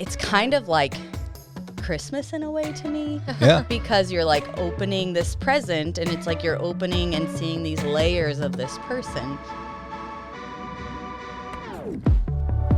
it's kind of like Christmas in a way to me. Yeah. Because you're like opening this present, and it's like you're opening and seeing these layers of this person.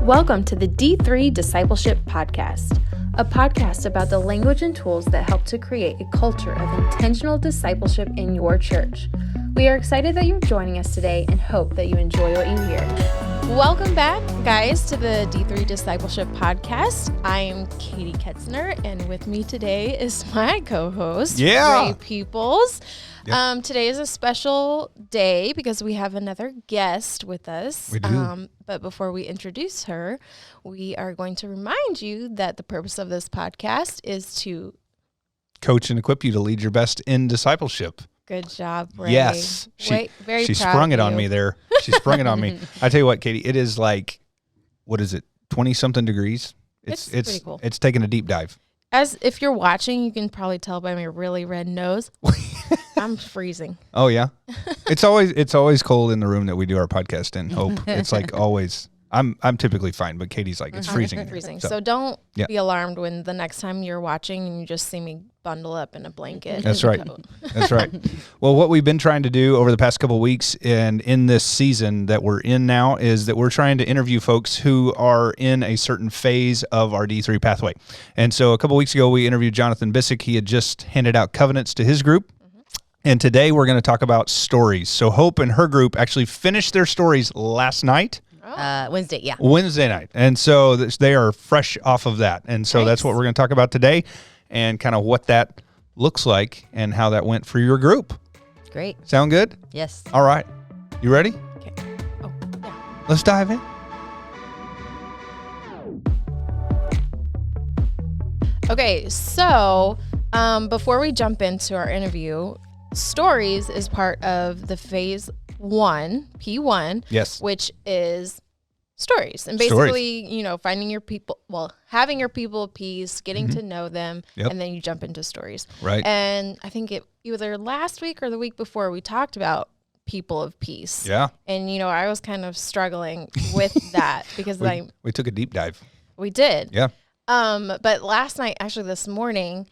Welcome to the D3 Discipleship Podcast, a podcast about the language and tools that help to create a culture of intentional discipleship in your church. We are excited that you're joining us today and hope that you enjoy what you hear. Welcome back, guys, to the D3 Discipleship Podcast. I am Katie Ketzner, and with me today is my co-host, Ray Peoples. Yep. Today is a special day because we have another guest with us. We do. But before we introduce her, we are going to remind you that the purpose of this podcast is to coach and equip you to lead your best in discipleship. Good job, Ray. Yes. Very she proud sprung of it on you. me there. She sprung it on me. I tell you what, Katie, it is like, what is it, 20-something degrees? It's pretty cool. It's taking a deep dive. As if you're watching, you can probably tell by my really red nose. I'm freezing. Oh, yeah? It's always cold in the room that we do our podcast in, Hope. It's like always. I'm typically fine, but Katie's like, it's freezing. It's freezing. So don't Yeah. be alarmed when the next time you're watching and you just see me bundle up in a blanket. That's and a right. coat. That's right. Well, what we've been trying to do over the past couple of weeks and in this season that we're in now is that we're trying to interview folks who are in a certain phase of our D3 pathway. And so a couple of weeks ago, we interviewed Jonathan Bissick. He had just handed out covenants to his group. And today we're going to talk about stories. So Hope and her group actually finished their stories last night. Wednesday, yeah. Wednesday night. And so they are fresh off of that. And so that's what we're going to talk about today and kind of what that looks like and how that went for your group. Great. Sound good? Yes. All right. You ready? Okay. Oh, yeah. Let's dive in. Okay, so before we jump into our interview, stories is part of the phase 1, P1, Yes. which is stories. And basically, finding your people, having your people of peace, getting to know them, Yep. and then you jump into stories. Right. And I think either last week or the week before, we talked about people of peace. Yeah. And, I was kind of struggling with that because We took a deep dive. we did. Yeah. But last night, actually this morning,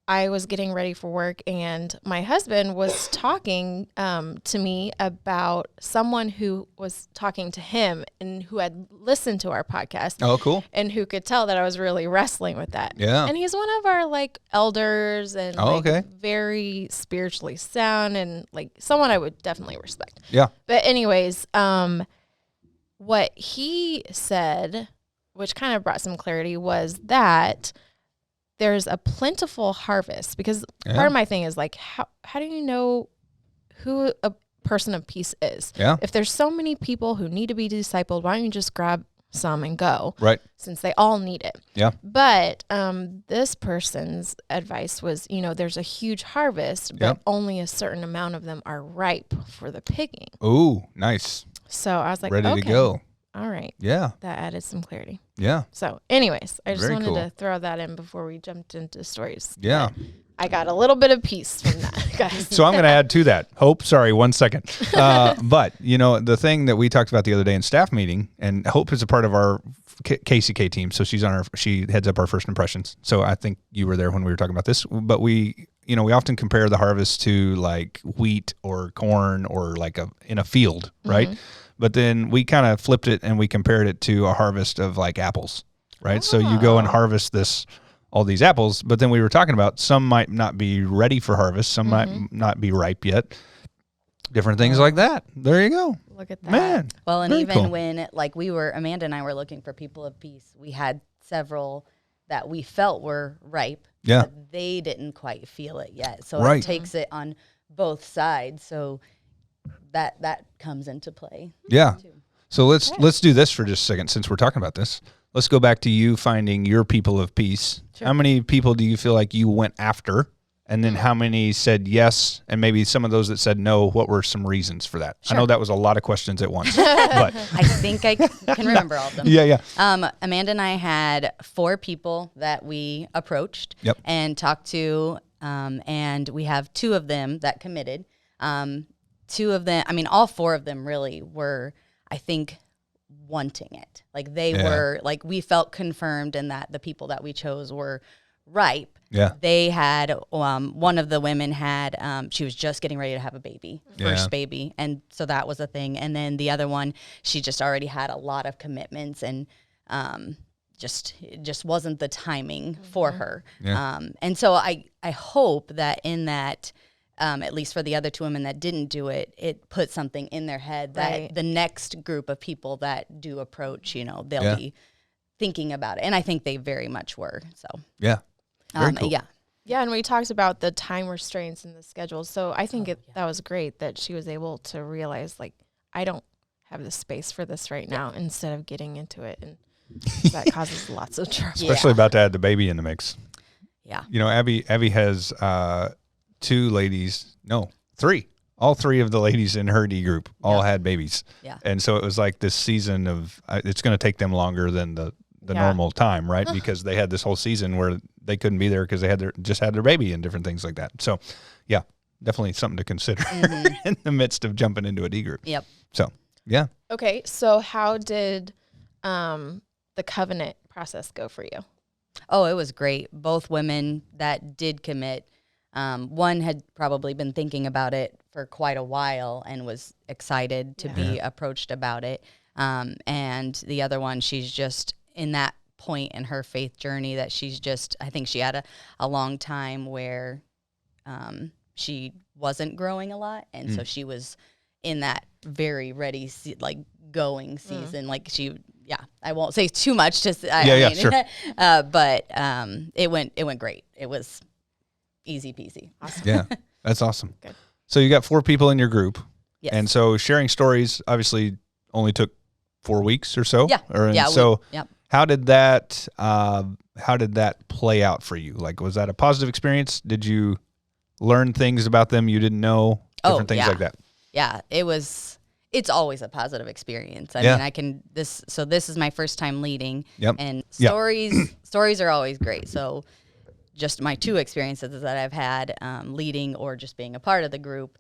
I was getting ready for work and my husband was talking to me about someone who was talking to him and who had listened to our podcast. Oh, cool. And who could tell that I was really wrestling with that. Yeah. And he's one of our elders and okay. very spiritually sound and someone I would definitely respect. Yeah. But anyways, what he said, which kind of brought some clarity, was that there's a plentiful harvest because part of my thing is how do you know who a person of peace is? Yeah. If there's so many people who need to be discipled, why don't you just grab some and go? Right. Since they all need it. Yeah. But this person's advice was, there's a huge harvest, but only a certain amount of them are ripe for the picking. Ooh, nice. So I was like, Ready okay, to go. all right. Yeah. That added some clarity. Yeah. So anyways, I just Very wanted cool. to throw that in before we jumped into stories. Yeah. I got a little bit of peace from that, guys. So I'm going to add to that. Hope, sorry, 1 second. But, the thing that we talked about the other day in staff meeting, and Hope is a part of our KCK team, so she heads up our first impressions. So I think you were there when we were talking about this. But we often compare the harvest to wheat or corn or in a field, right? Mm-hmm. But then we kind of flipped it and we compared it to a harvest of apples, right? Oh. So you go and harvest all these apples, but then we were talking about some might not be ready for harvest, some might not be ripe yet, different things like that. There you go. Look at that. Man. Well, and very even cool. when Amanda and I were looking for people of peace, we had several that we felt were ripe, but they didn't quite feel it yet. So it takes it on both sides. So that comes into play. Yeah. Too. So let's do this for just a second since we're talking about this. Let's go back to you finding your people of peace. Sure. How many people do you feel like you went after? And then how many said yes? And maybe some of those that said no, what were some reasons for that? Sure. I know that was a lot of questions at once. But I think I can remember all of them. Yeah. Amanda and I had 4 people that we approached and talked to, and we have 2 of them that committed. 2 of them, all 4 of them really were, I think, wanting it. Like they were, like we felt confirmed in that the people that we chose were ripe. Yeah. They had, one of the women had, she was just getting ready to have a baby, first baby. And so that was a thing. And then the other one, she just already had a lot of commitments and, it just wasn't the timing for her. Yeah. And so I hope that in that, at least for the other two women that didn't do it, it put something in their head that the next group of people that do approach, they'll be thinking about it. And I think they very much were. So yeah. Very cool. Yeah, and we talked about the time restraints in the schedule. So I think that was great that she was able to realize, like, I don't have the space for this right now, instead of getting into it. And that causes lots of trouble. Especially about to add the baby in the mix. Yeah. Abby has three. All three of the ladies in her D group all had babies. Yeah. And so it was like this season of, it's going to take them longer than the normal time, right? Because they had this whole season where they couldn't be there because they just had their baby and different things like that. So, yeah, definitely something to consider in the midst of jumping into a D group. Yep. So, yeah. Okay, so how did the covenant process go for you? Oh, it was great. Both women that did commit, one had probably been thinking about it for quite a while and was excited to be approached about it. And the other one, she's just in that point in her faith journey that I think she had a long time where she wasn't growing a lot. And so she was in that very ready, going season. Like I won't say too much. Sure. But it went great. It was easy peasy. Awesome. Yeah, that's awesome. Good. So you got 4 people in your group. Yes. And so sharing stories obviously only took 4 weeks or so. Yeah. How did that play out for you? Like, was that a positive experience? Did you learn things about them you didn't know? Different things like that. Yeah, it's always a positive experience. I mean, this is my first time leading, and stories are always great. So just my 2 experiences that I've had, leading or just being a part of the group,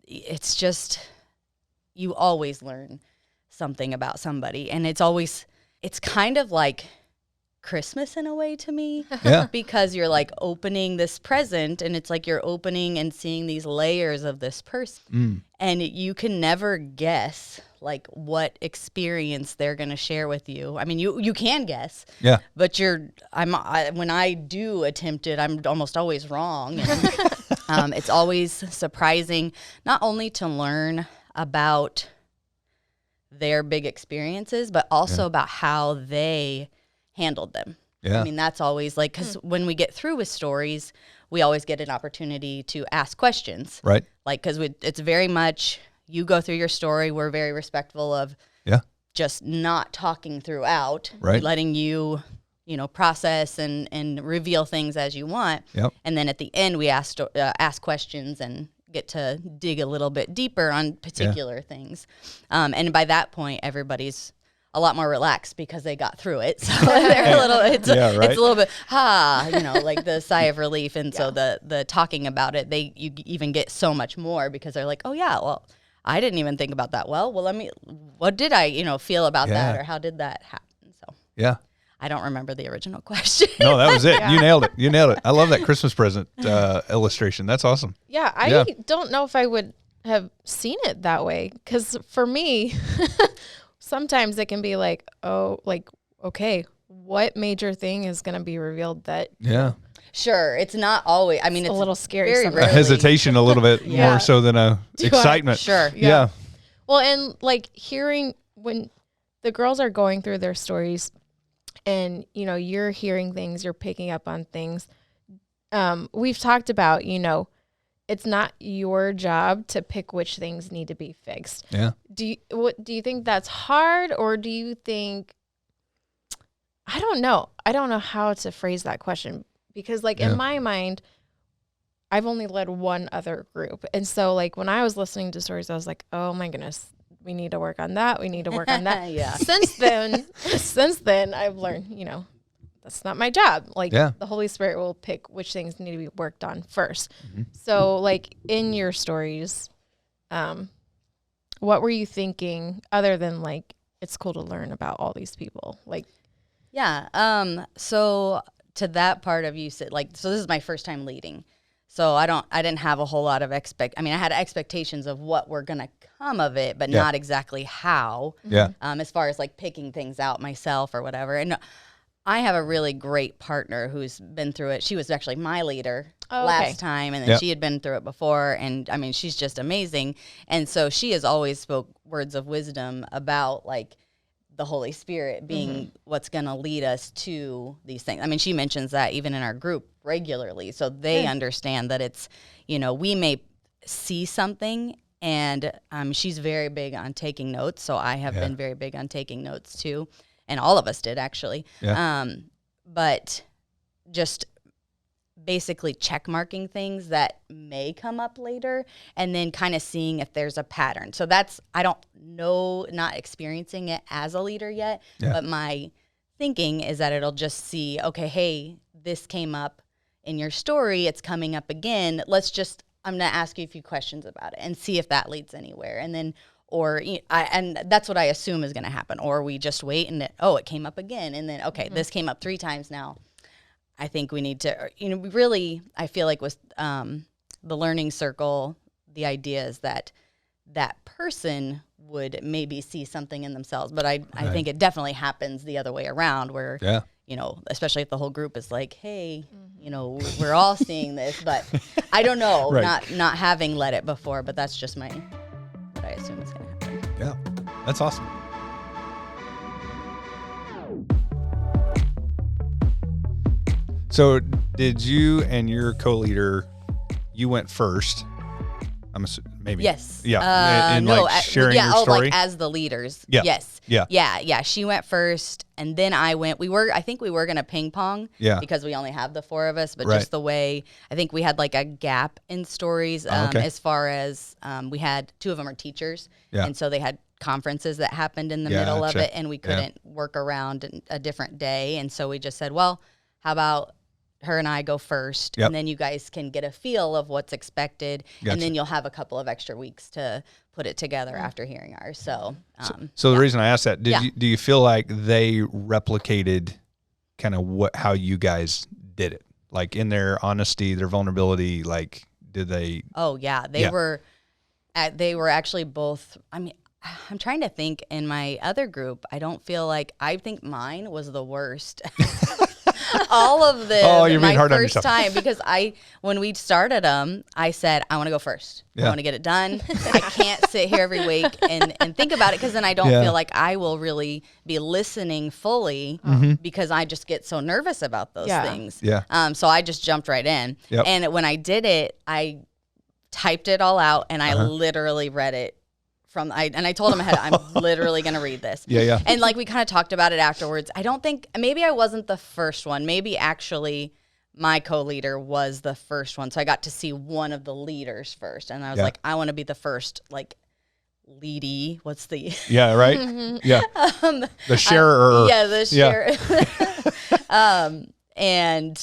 it's just, you always learn something about somebody, and it's kind of like Christmas in a way to me, because you're like opening this present, and it's like you're opening and seeing these layers of this person, and you can never guess like what experience they're going to share with you. I mean, you can guess, but when I do attempt it, I'm almost always wrong, and it's always surprising, not only to learn about their big experiences, but also about how they handled them. Yeah. I mean, that's always like, because when we get through with stories, we always get an opportunity to ask questions. Right. Like, because it's very much, you go through your story, we're very respectful of just not talking throughout, letting you, process and reveal things as you want. Yep. And then at the end, we ask questions and get to dig a little bit deeper on particular things. And by that point, everybody's a lot more relaxed because they got through it. So they're it's a little bit, like the sigh of relief. And so the talking about it, you even get so much more because they're like, oh yeah, well, I didn't even think about that. Well, what did I, feel about that, or how did that happen? So I don't remember the original question. No, that was it. You nailed it. I love that Christmas present illustration. That's awesome. Yeah, I don't know if I would have seen it that way, because for me, sometimes it can be like, okay, what major thing is going to be revealed that? Yeah. Sure, it's not always. I mean, it's a little scary. A hesitation, a little bit more so than a excitement. Sure. Yeah. Well, and like hearing when the girls are going through their stories, and you're hearing things, you're picking up on things. We've talked about, it's not your job to pick which things need to be fixed. Yeah. Do you think that's hard, or do you think? I don't know. I don't know how to phrase that question, because in my mind, I've only led one other group. And so when I was listening to stories, I was like, oh my goodness, we need to work on that. We need to work on that. Since then I've learned, that's not my job. The Holy Spirit will pick which things need to be worked on first. Mm-hmm. So in your stories, what were you thinking other than it's cool to learn about all these people. Like, yeah. So to that part of you said, like, so this is my first time leading. So I didn't have a whole lot of I had expectations of what were going to come of it, but not exactly how. Yeah. As far as like picking things out myself or whatever. And I have a really great partner who's been through it. She was actually my leader last time, and then she had been through it before. And I mean, she's just amazing. And so she has always spoke words of wisdom about like the Holy Spirit being what's going to lead us to these things. I mean, she mentions that even in our group regularly. So they understand that it's, we may see something, and she's very big on taking notes. So I have been very big on taking notes too. And all of us did, actually. Yeah. But just basically check marking things that may come up later, and then kind of seeing if there's a pattern. So that's, I don't know, not experiencing it as a leader yet, but my thinking is that it'll just see, okay, hey, this came up in your story, it's coming up again. I'm going to ask you a few questions about it and see if that leads anywhere. And then, and that's what I assume is going to happen. Or we just wait and it came up again. And then, okay, this came up 3 times now. I think we need to, really, I feel like with the learning circle, the idea is that person would maybe see something in themselves. But I think it definitely happens the other way around where, especially if the whole group is like, hey, we're all seeing this. But I don't know, not having led it before, but that's just what I assume is going to happen. Yeah, that's awesome. So did you and your co-leader, you went first? I'm assuming, maybe. Yes. Yeah. Sharing your story? Like as the leaders. Yeah. Yes. Yeah. She went first, and then I went. I think we were going to ping pong. Yeah. Because we only have the 4 of us, but just the way, I think we had like a gap in stories as far as we had 2 of them are teachers. Yeah. And so they had conferences that happened in the middle of it, and we couldn't work around a different day. And so we just said, well, how about her and I go first, and then you guys can get a feel of what's expected, and then you'll have a couple of extra weeks to put it together after hearing ours. So the reason I asked that, do you feel like they replicated kind of how you guys did it? Like in their honesty, their vulnerability, like did they? Oh yeah, they were actually both. I mean, I'm trying to think in my other group. I think mine was the worst. All of them. Oh, you're being hard on yourself. My first time, because when we started them, I said, I want to go first. I want to get it done. I can't sit here every week and think about it, because then I don't feel like I will really be listening fully, because I just get so nervous about those things. Yeah. So I just jumped right in. Yep. And when I did it, I typed it all out, and I literally read it. And I told him ahead, I'm literally going to read this. Yeah. And like we kind of talked about it afterwards. I don't think, maybe I wasn't the first one. Maybe actually my co-leader was the first one. So I got to see one of the leaders first. And I was like, I want to be the first, like, leady. What's the... Yeah, right? Yeah. The sharer. The sharer. And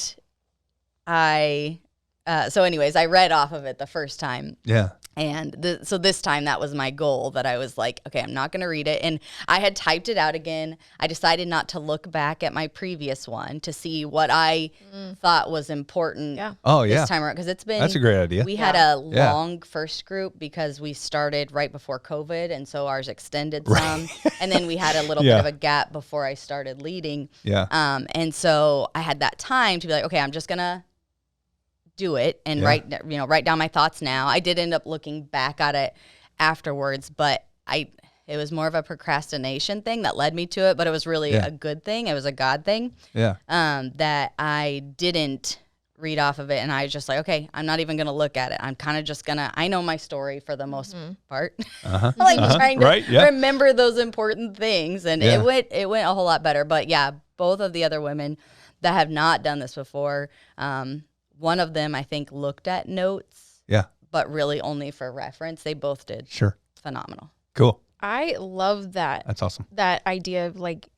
so anyways, I read off of it the first time. Yeah. And so this time that was my goal, that I was like, okay, I'm not going to read it. And I had typed it out again. I decided not to look back at my previous one to see what I thought was important this time around. Because that's a great idea. We had a long first group because we started right before COVID. And so ours extended some. And then we had a little bit of a gap before I started leading. Yeah. And so I had that time to be like, okay, I'm just going to do it and write down my thoughts now. I did end up looking back at it afterwards, but it was more of a procrastination thing that led me to it, but it was really a good thing. It was a God thing. Yeah. That I didn't read off of it, and I was just like, okay, I'm not even going to look at it. I'm kind of just going to, I know my story for the most part. Trying to remember those important things, and it went a whole lot better. But yeah, both of the other women that have not done this before, one of them, I think, looked at notes. Yeah. But really only for reference. They both did. Sure. Phenomenal. Cool. I love that. That's awesome. That idea of like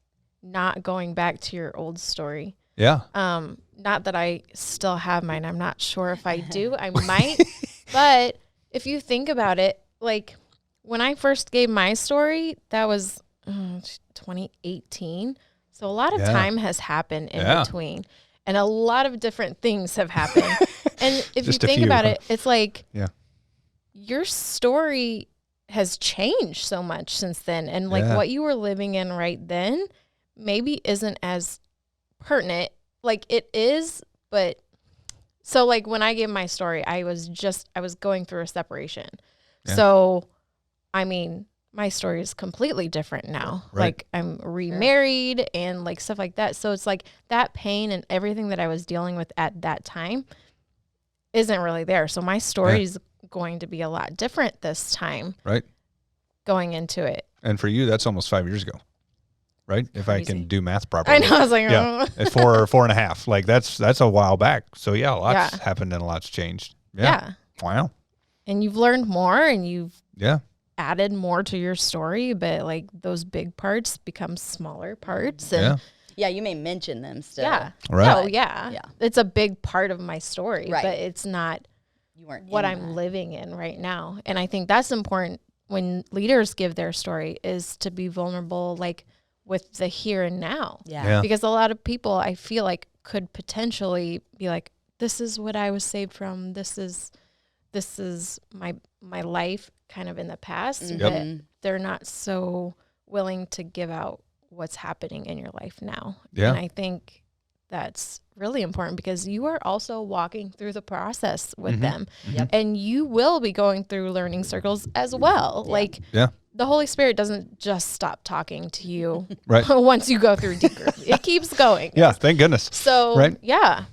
not going back to your old story. Yeah. Not that I still have mine. I'm not sure if I do. I might. But if you think about it, like when I first gave my story, that was 2018. So a lot of time has happened in between, and a lot of different things have happened. And if you think about it, it's like your story has changed so much since then. And like what you were living in right then maybe isn't as pertinent. Like it is, but so like when I gave my story, I was going through a separation. Yeah. So, I mean, my story is completely different now. Right. Like I'm remarried and like stuff like that. So it's like that pain and everything that I was dealing with at that time isn't really there. So my story is going to be a lot different this time. Right. Going into it. And for you, that's almost 5 years ago. Right. Crazy. If I can do math properly. I know. I was like, it's 4 or 4.5. Like that's a while back. So yeah, a lot's happened and a lot's changed. Yeah. Wow. And you've learned more and you've added more to your story, but like those big parts become smaller parts. And you may mention them still. Yeah. Right. Oh yeah. It's a big part of my story, but it's not what I'm living in right now. And I think that's important when leaders give their story is to be vulnerable, like with the here and now. Yeah. Because a lot of people I feel like could potentially be like, this is what I was saved from. This is my life kind of in the past, but they're not so willing to give out what's happening in your life now. Yeah. And I think that's really important because you are also walking through the process with them. Yep. And you will be going through learning circles as well. Yeah. Like the Holy Spirit doesn't just stop talking to you once you go through deep group. It keeps going. Yeah, thank goodness. So, Yeah.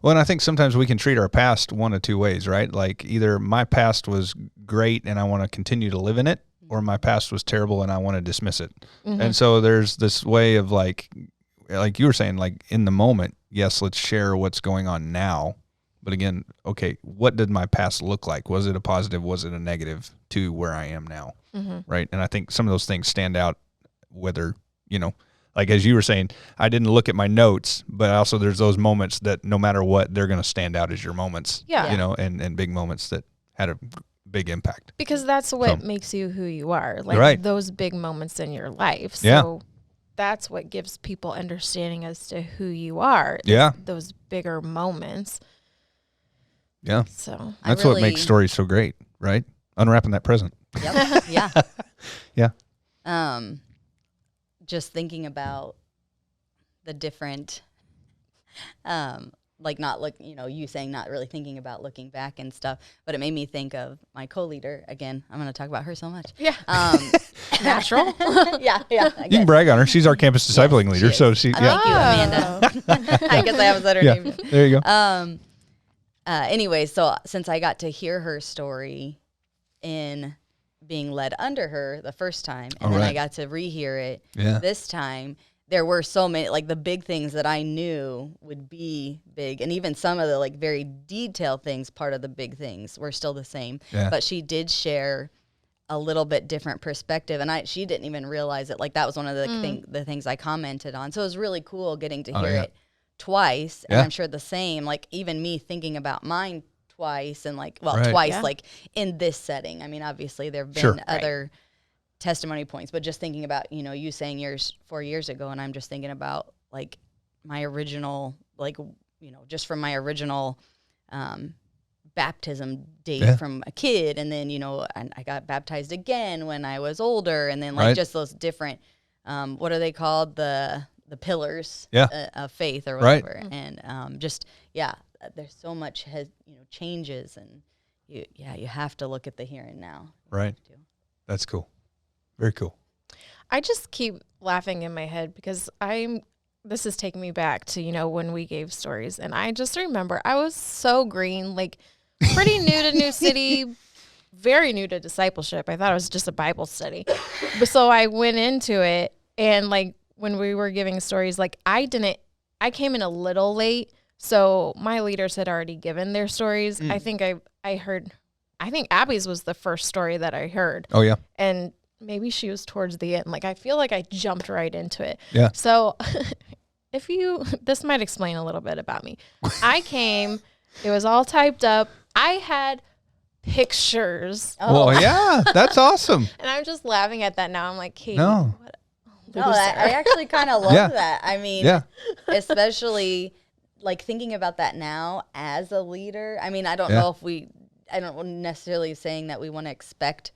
Well, and I think sometimes we can treat our past one of two ways, right? Like either my past was great and I want to continue to live in it, or my past was terrible and I want to dismiss it. Mm-hmm. And so there's this way of like you were saying, like in the moment, yes, let's share what's going on now. But again, okay, what did my past look like? Was it a positive? Was it a negative to where I am now? Mm-hmm. Right. And I think some of those things stand out, whether, like as you were saying, I didn't look at my notes, but also there's those moments that no matter what, they're going to stand out as your moments, and big moments that had a big impact. Because that's what makes you who you are, like those big moments in your life. So that's what gives people understanding as to who you are. Yeah. Those bigger moments. Yeah. So that's what makes stories so great, right? Unwrapping that present. Yep. Yeah. Just thinking about the different, like not look, you saying not really thinking about looking back and stuff, but it made me think of my co-leader. Again, I'm going to talk about her so much. Yeah. Natural. Yeah. You can brag on her. She's our campus discipling leader. So she. Thank you, Amanda. I guess I haven't said her name. There you go. Anyway, so since I got to hear her story in being led under her the first time, and then I got to rehear it this time, there were so many, like the big things that I knew would be big, and even some of the like very detailed things, part of the big things were still the same. Yeah. But she did share a little bit different perspective, and she didn't even realize it. Like that was one of the things I commented on. So it was really cool getting to hear it twice, and I'm sure the same, like even me thinking about mine twice, and like, twice, like in this setting. I mean, obviously there have been other testimony points, but just thinking about, you saying yours 4 years ago, and I'm just thinking about like my original, like, just from my original baptism date from a kid, and then, and I got baptized again when I was older, and then like just those different, what are they called? The pillars of faith or whatever. And there's so much changes, and you have to look at the here and now. Right. That's cool. Very cool. I just keep laughing in my head because this is taking me back to, when we gave stories, and I just remember I was so green, like pretty new to New City, very new to discipleship. I thought it was just a Bible study. But so I went into it, and like when we were giving stories, like I came in a little late. So my leaders had already given their stories. I think I heard Abby's was the first story that I heard. Oh yeah. And maybe she was towards the end. Like I feel like I jumped right into it. Yeah. So this might explain a little bit about me. I came, it was all typed up. I had pictures. Well, yeah, that's awesome. And I'm just laughing at that now. I'm like, Katie, No. what No, I actually kind of love that. I mean, especially like thinking about that now as a leader. I mean, I don't know if I don't necessarily saying that we want to expect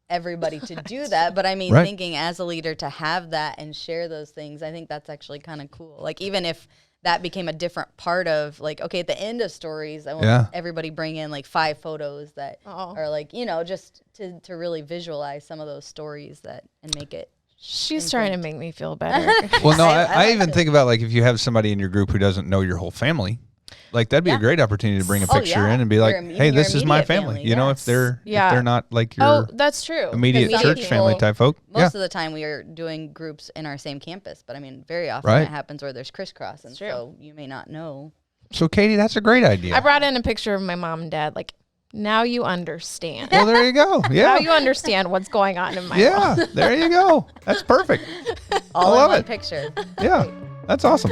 everybody to do that, but I mean, thinking as a leader to have that and share those things, I think that's actually kind of cool. Like, even if that became a different part of, like, okay, at the end of stories, I want everybody bring in like 5 photos that are like, you know, just to really visualize some of those stories that and make it. She's trying to make me feel better. Well, no, I even think about, like, if you have somebody in your group who doesn't know your whole family, like, that'd be a great opportunity to bring a picture in and be like, hey, this is my family. You know, if they're not like your that's true. immediate church family type folk. Most of the time we are doing groups in our same campus, but I mean, very often it happens where there's crisscross, and so you may not know. So, Katie, that's a great idea. I brought in a picture of my mom and dad, like, now you understand. Well, there you go. Yeah. Now you understand what's going on in my life. Yeah, there you go. That's perfect. All in one picture. Yeah, that's awesome.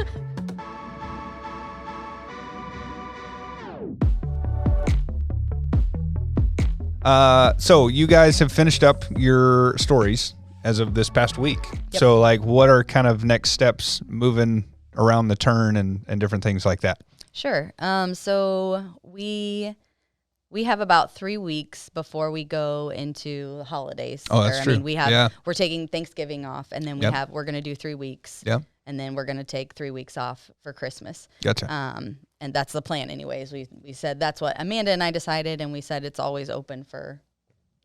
So you guys have finished up your stories as of this past week. Yep. So, like, what are kind of next steps moving around the turn and different things like that? Sure. So we have about 3 weeks before we go into the holidays. Oh, that's true. I mean, we're taking Thanksgiving off, and then we're going to do 3 weeks. Yeah. And then we're going to take 3 weeks off for Christmas. Gotcha. And that's the plan anyways. We said that's what Amanda and I decided, and we said it's always open for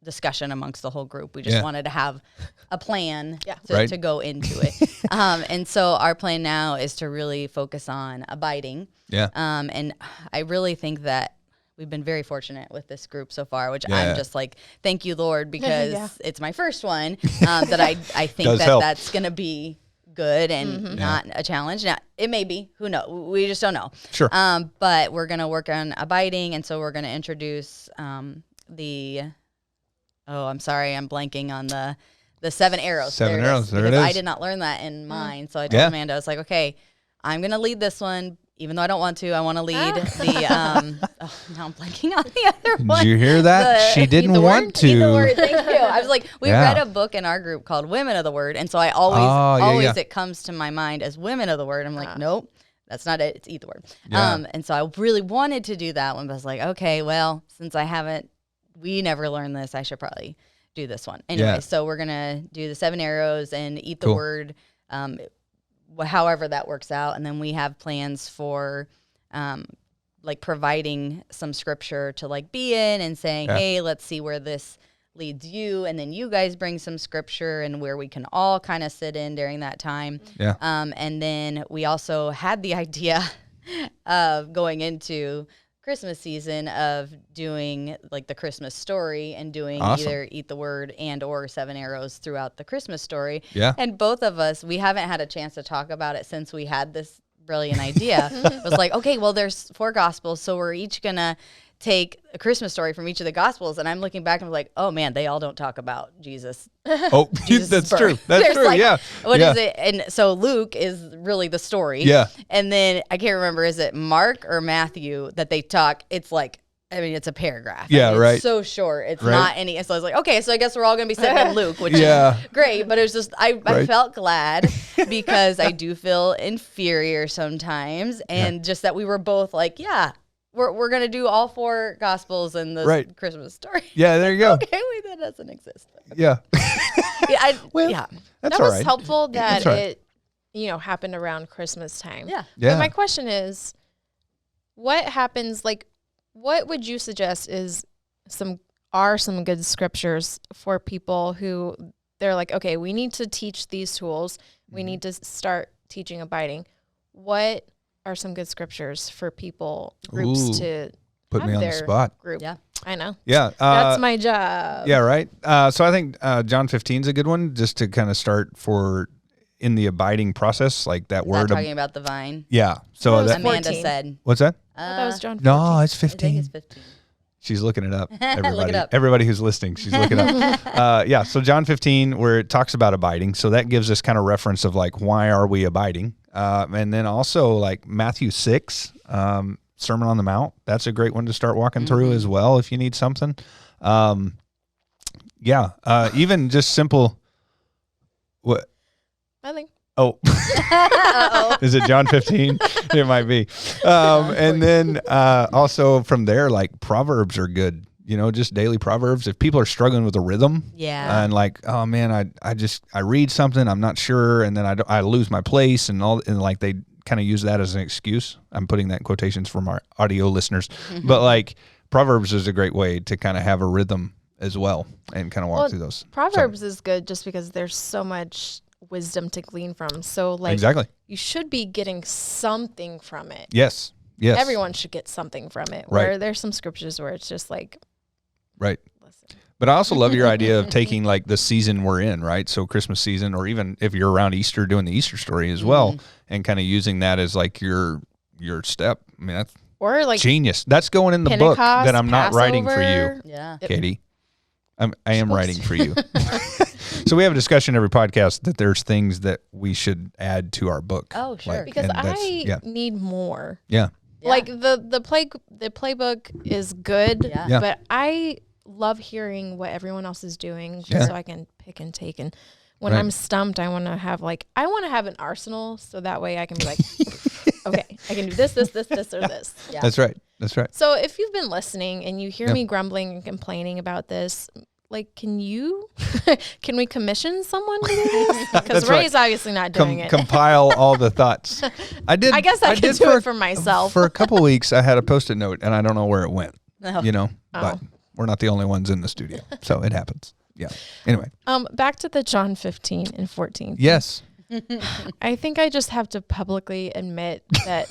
discussion amongst the whole group. We just wanted to have a plan to go into it. And so our plan now is to really focus on abiding. Yeah. And I really think that we've been very fortunate with this group so far, which I'm just like, thank you, Lord, because it's my first one that I think that's going to be good and not a challenge. Now, it may be. Who knows? We just don't know. Sure. But we're going to work on abiding, and so we're going to introduce I'm sorry, I'm blanking on the 7 arrows. 7 arrows, there it is. I did not learn that in mine, so I told Amanda, I was like, okay, I'm going to lead this one. Even though I don't want to, I want to lead the, now I'm blanking on the other one. Did you hear that? She didn't want to. Eat the word, thank you. I was like, we read a book in our group called Women of the Word, and so I always it comes to my mind as Women of the Word. I'm like, nope, that's not it. It's Eat the Word. Yeah. And so I really wanted to do that one, but I was like, okay, well, since we never learned this, I should probably do this one. Anyway, so we're going to do the 7 arrows and Eat the Word, however that works out. And then we have plans for like providing some scripture to like be in and saying, hey, let's see where this leads you. And then you guys bring some scripture and where we can all kind of sit in during that time. Yeah. And then we also had the idea of going into Christmas season of doing like the Christmas story and doing either Eat the Word and or 7 arrows throughout the Christmas story. Yeah. And both of us, we haven't had a chance to talk about it since we had this brilliant idea. It was like, okay, well, there's 4 gospels, so we're each going to take a Christmas story from each of the gospels. And I'm looking back and I'm like, oh man, they all don't talk about Jesus. Oh, that's true. That's true. Like, yeah. What is it? And so Luke is really the story. Yeah. And then I can't remember, is it Mark or Matthew that they talk? It's like, I mean, it's a paragraph. Yeah, I mean, right. It's so short. It's not any. So I was like, okay, so I guess we're all going to be sitting in Luke, which is great. But it was just, I felt glad because I do feel inferior sometimes. And just that we were both like, we're going to do all 4 gospels in the Christmas story. Yeah, there you go. Okay, that doesn't exist. Okay. Yeah. That was helpful that it, happened around Christmas time. Yeah. But my question is, what happens, like, what would you suggest is some good scriptures for people who they're like, okay, we need to teach these tools. We need to start teaching abiding. What are some good scriptures for groups to put me on the spot group? Yeah, I know. Yeah, that's my job. Yeah, right. So I think John 15 is a good one, just to kind of start for in the abiding process, like that word. Talking about the vine. Yeah. So that Amanda said. What's that? That was John 15. No, it's 15. I think it's 15. She's looking it up. Everybody, Look it up. Everybody who's listening, she's looking it up. So John 15, where it talks about abiding. So that gives us kind of reference of like, why are we abiding? And then also like Matthew 6, Sermon on the Mount. That's a great one to start walking through as well if you need something. Even just simple. What? Nothing. Oh, is it John 15? It might be. And then also from there, like Proverbs are good. Just daily Proverbs. If people are struggling with a rhythm, and like, oh man, I read something, I'm not sure, and then I lose my place, and like they kind of use that as an excuse. I'm putting that in quotations from our audio listeners, but like Proverbs is a great way to kind of have a rhythm as well and kind of walk through those. Proverbs is good just because there's so much wisdom to glean from. So like exactly, you should be getting something from it. Yes. Everyone should get something from it. Where right. There's some scriptures where it's just like, right. Listen. But I also love your idea of taking like the season we're in, right? So Christmas season, or even if you're around Easter, doing the Easter story as well, and kind of using that as like your step. I mean, that's or like genius. That's going in the Pentecost, book that I'm not Passover. writing for you, Katie. I am writing for you. So we have a discussion every podcast that there's things that we should add to our book. Oh, sure. Because I need more. Yeah. Like the playbook is good, but I love hearing what everyone else is doing just so I can pick and take. And when I'm stumped, I want to have an arsenal so that way I can be like, okay, I can do this, or this. Yeah. That's right. So if you've been listening and you hear me grumbling and complaining about this, like, can we commission someone to do this? Because Ray's obviously not doing it. Compile all the thoughts. I guess I could do it for myself. For a couple weeks, I had a Post-it note, and I don't know where it went. But we're not the only ones in the studio, so it happens. Yeah. Anyway. Back to the John 15 and 14. Yes. I think I just have to publicly admit that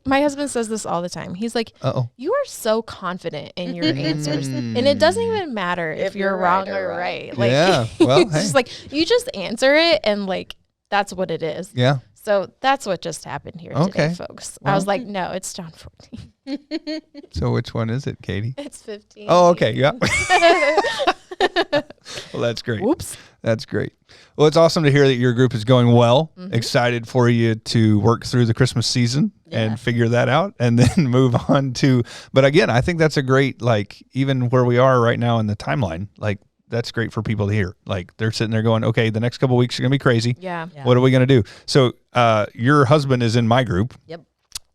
my husband says this all the time. He's like, you are so confident in your answers. And it doesn't even matter if you're wrong or right. Like, it's just like, you just answer it and like, that's what it is. Yeah. So that's what just happened here today, folks. Well, I was like, no, it's John 14. So which one is it, Katie? It's 15. Oh, okay. Yeah. Well, that's great. Whoops. That's great. Well, it's awesome to hear that your group is going well. Excited for you to work through the Christmas season and figure that out and then move on to, but again, I think that's a great, like, even where we are right now in the timeline, like, that's great for people to hear. Like, they're sitting there going, okay, the next couple of weeks are going to be crazy. Yeah. What are we going to do? So, your husband is in my group. Yep.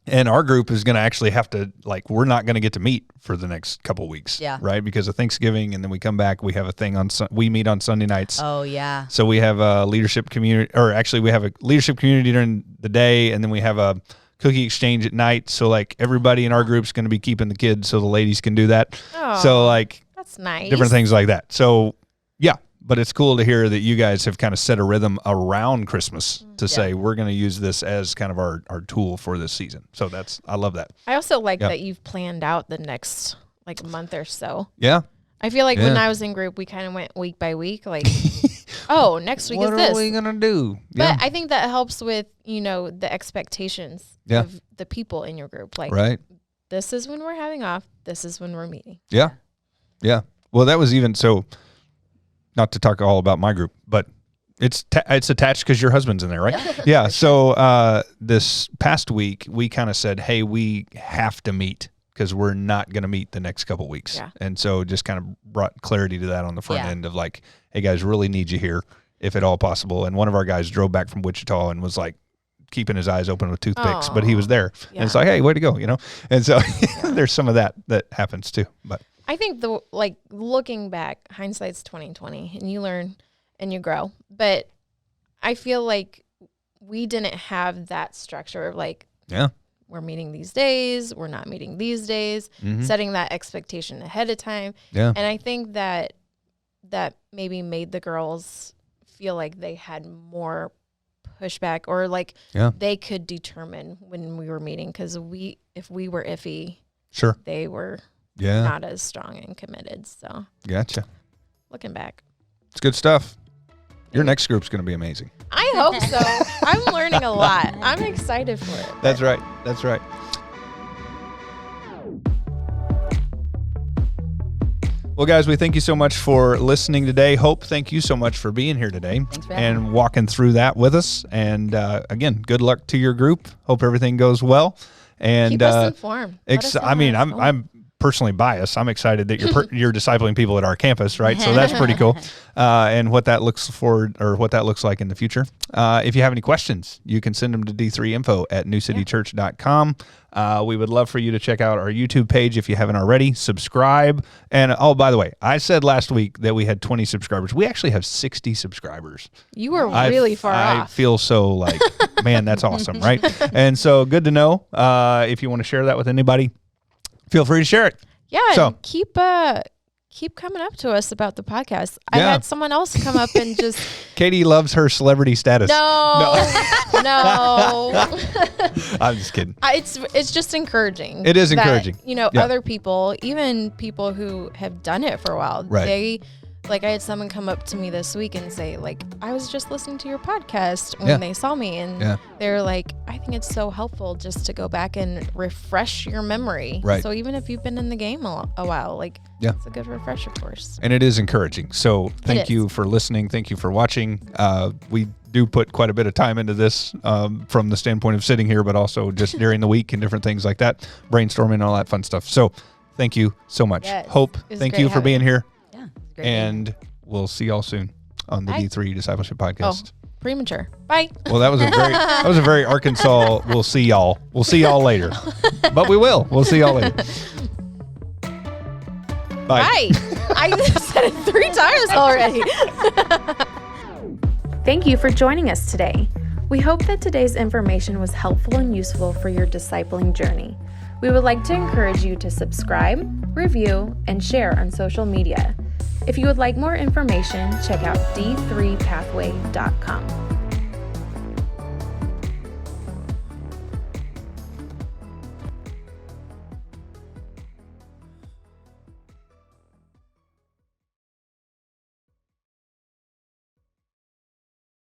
And our group is going to actually have to, like, we're not going to get to meet for the next couple of weeks. Yeah. Right? Because of Thanksgiving, and then we come back, we have a thing we meet on Sunday nights. Oh, yeah. So we have a leadership community, or actually we have a leadership community during the day, and then we have a cookie exchange at night. So, like, everybody in our group's going to be keeping the kids so the ladies can do that. Oh, so, like, that's nice. Different things like that. So, yeah. But it's cool to hear that you guys have kind of set a rhythm around Christmas to say, we're going to use this as kind of our tool for this season. So I love that. I also like that you've planned out the next like month or so. Yeah. I feel like when I was in group, we kind of went week by week, like, oh, next week is this. What are we going to do? But I think that helps with, the expectations of the people in your group. Like, this is when we're having off. This is when we're meeting. Yeah. Yeah. Well, that was even so. Not to talk all about my group, but it's attached because your husband's in there, right? Yeah. So this past week, we kind of said, hey, we have to meet because we're not going to meet the next couple weeks. Yeah. And so just kind of brought clarity to that on the front end of like, hey, guys, really need you here if at all possible. And one of our guys drove back from Wichita and was like keeping his eyes open with toothpicks, but he was there. Yeah. And it's like, hey, way to go, And so there's some of that happens too. But I think looking back, hindsight's 20/20, and you learn and you grow. But I feel like we didn't have that structure of like, we're meeting these days, we're not meeting these days, setting that expectation ahead of time. Yeah. And I think that maybe made the girls feel like they had more pushback or like they could determine when we were meeting because if we were iffy, they were not as strong and committed. So gotcha. Looking back, it's good stuff. Your next group's going to be amazing. I hope so. I'm learning a lot. I'm excited for it. That's right. Well, guys, we thank you so much for listening today. Hope, thank you so much for being here today and walking through that with us. And again, good luck to your group. Hope everything goes well. And keep us informed. I'm personally biased. I'm excited that you're discipling people at our campus, right? So that's pretty cool. And what that looks like in the future. If you have any questions, you can send them to d3info@newcitychurch.com. We would love for you to check out our YouTube page if you haven't already. Subscribe. And by the way, I said last week that we had 20 subscribers. We actually have 60 subscribers. You were really far off. I feel so like, man, that's awesome, right? And so good to know. If you want to share that with anybody, feel free to share it. Yeah, and keep coming up to us about the podcast. I had someone else come up and just... Katie loves her celebrity status. No. I'm just kidding. It's just encouraging. It is encouraging. Other people, even people who have done it for a while, I had someone come up to me this week and say, like, I was just listening to your podcast when they saw me. And they're like, I think it's so helpful just to go back and refresh your memory. Right. So even if you've been in the game a while, it's a good refresher course. And it is encouraging. So thank you for listening. Thank you for watching. We do put quite a bit of time into this from the standpoint of sitting here, but also just during the week and different things like that, brainstorming and all that fun stuff. So thank you so much. Yes, Hope, thank you for being here. And we'll see y'all soon on the D3 Discipleship Podcast. Oh, premature. Bye. Well, that was a very Arkansas. We'll see y'all. We'll see y'all later. But we will. We'll see y'all later. Bye. I said it 3 times already. Thank you for joining us today. We hope that today's information was helpful and useful for your discipling journey. We would like to encourage you to subscribe, review, and share on social media. If you would like more information, check out d3pathway.com.